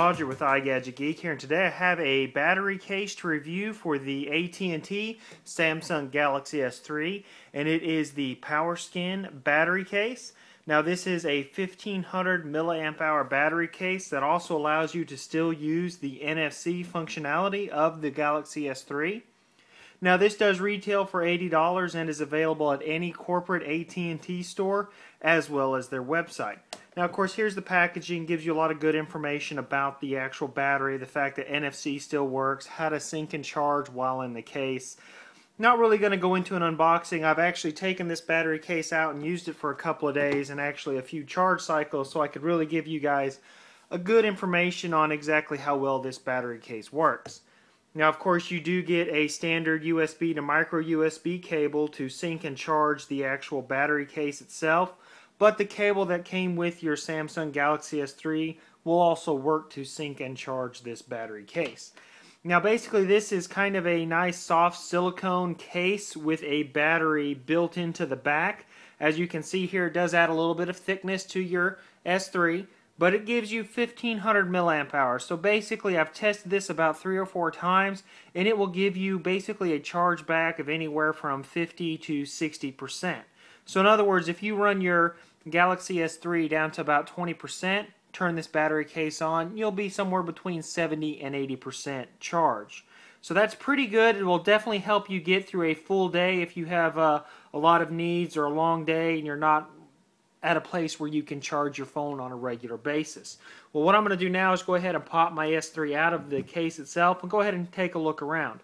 Roger with iGadgetGeek here, and today I have a battery case to review for the AT&T Samsung Galaxy S3, and it is the PowerSkin battery case. Now this is a 1500 milliamp hour battery case that also allows you to still use the NFC functionality of the Galaxy S3. Now this does retail for $80 and is available at any corporate AT&T store as well as their website. Now of course here's the packaging, gives you a lot of good information about the actual battery, the fact that NFC still works, how to sync and charge while in the case. Not really going to go into an unboxing. I've actually taken this battery case out and used it for a couple of days and actually a few charge cycles, so I could really give you guys a good information on exactly how well this battery case works. Now of course you do get a standard USB to micro USB cable to sync and charge the actual battery case itself, but the cable that came with your Samsung Galaxy S3 will also work to sync and charge this battery case. Now basically this is kind of a nice soft silicone case with a battery built into the back. As you can see here, it does add a little bit of thickness to your S3, but it gives you 1500 milliamp hours. So basically I've tested this about 3 or 4 times, and it will give you basically a charge back of anywhere from 50 to 60%. So in other words, if you run your Galaxy S3 down to about 20%, turn this battery case on, you'll be somewhere between 70 and 80% charge. So that's pretty good. It will definitely help you get through a full day if you have a lot of needs or a long day and you're not at a place where you can charge your phone on a regular basis. Well, what I'm going to do now is go ahead and pop my S3 out of the case itself and go ahead and take a look around.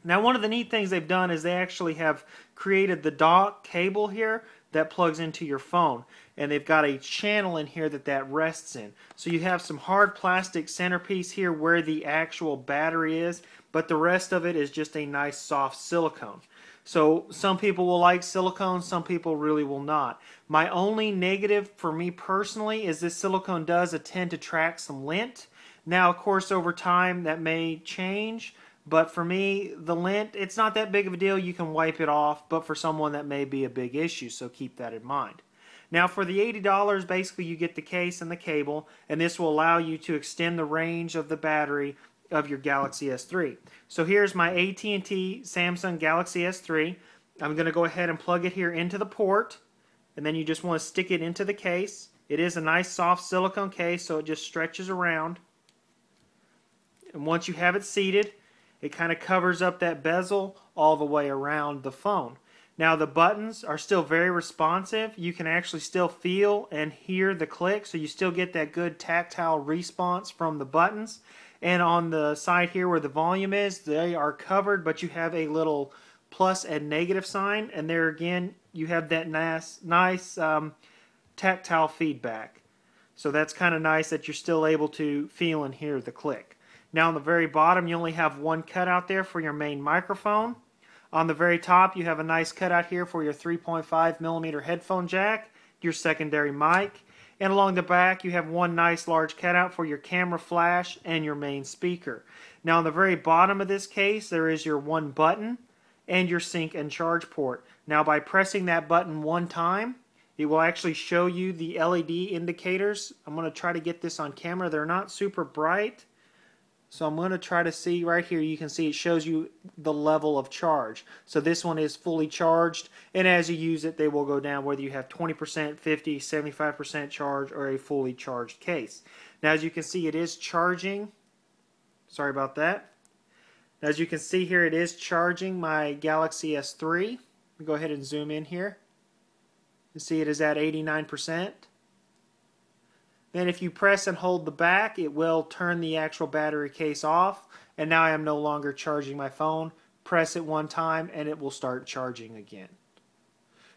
Now one of the neat things they've done is they actually have created the dock cable here that plugs into your phone, and they've got a channel in here that rests in. So you have some hard plastic centerpiece here where the actual battery is, but the rest of it is just a nice soft silicone. So some people will like silicone, some people really will not. My only negative for me personally is this silicone does tend to track some lint. Now of course over time that may change, but for me the lint, it's not that big of a deal. You can wipe it off, but for someone that may be a big issue, so keep that in mind. Now for the $80, basically you get the case and the cable, and this will allow you to extend the range of the battery of your Galaxy S3. So here's my AT&T Samsung Galaxy S3. I'm going to go ahead and plug it here into the port, and then you just want to stick it into the case. It is a nice soft silicone case, so it just stretches around. And once you have it seated, it kind of covers up that bezel all the way around the phone. Now the buttons are still very responsive. You can actually still feel and hear the click, so you still get that good tactile response from the buttons. And on the side here where the volume is, they are covered, but you have a little plus and negative sign, and there again you have that nice tactile feedback. So that's kind of nice that you're still able to feel and hear the click. Now on the very bottom you only have one cutout there for your main microphone. On the very top you have a nice cutout here for your 3.5mm headphone jack, your secondary mic. And along the back you have one nice large cutout for your camera flash and your main speaker. Now on the very bottom of this case there is your one button and your sync and charge port. Now by pressing that button one time, it will actually show you the LED indicators. I'm going to try to get this on camera. They're not super bright, so I'm going to try to see right here. You can see it shows you the level of charge. So this one is fully charged, and as you use it they will go down whether you have 20%, 50, 75% charge or a fully charged case. Now as you can see it is charging. Sorry about that. As you can see here it is charging my Galaxy S3. Go ahead and zoom in here. You see it is at 89%. Then if you press and hold the back, it will turn the actual battery case off, and now I am no longer charging my phone. Press it one time and it will start charging again.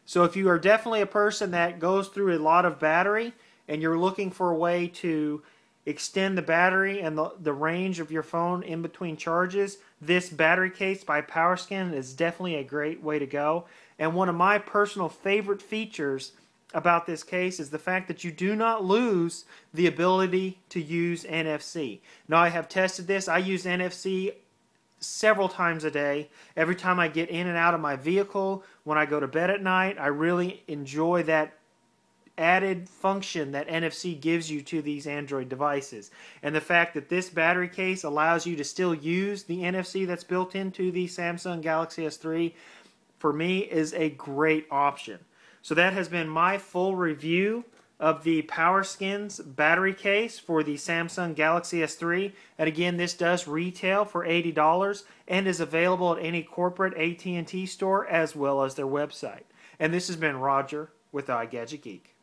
So if you are definitely a person that goes through a lot of battery and you're looking for a way to extend the battery and the range of your phone in between charges, this battery case by PowerSkin is definitely a great way to go. And one of my personal favorite features about this case is the fact that you do not lose the ability to use NFC. Now I have tested this. I use NFC several times a day. Every time I get in and out of my vehicle, when I go to bed at night, I really enjoy that added function that NFC gives you to these Android devices. And the fact that this battery case allows you to still use the NFC that's built into the Samsung Galaxy S3, for me, is a great option. So that has been my full review of the PowerSkin's battery case for the Samsung Galaxy S3. And again, this does retail for $80 and is available at any corporate AT&T store as well as their website. And this has been Roger with iGadgetGeek.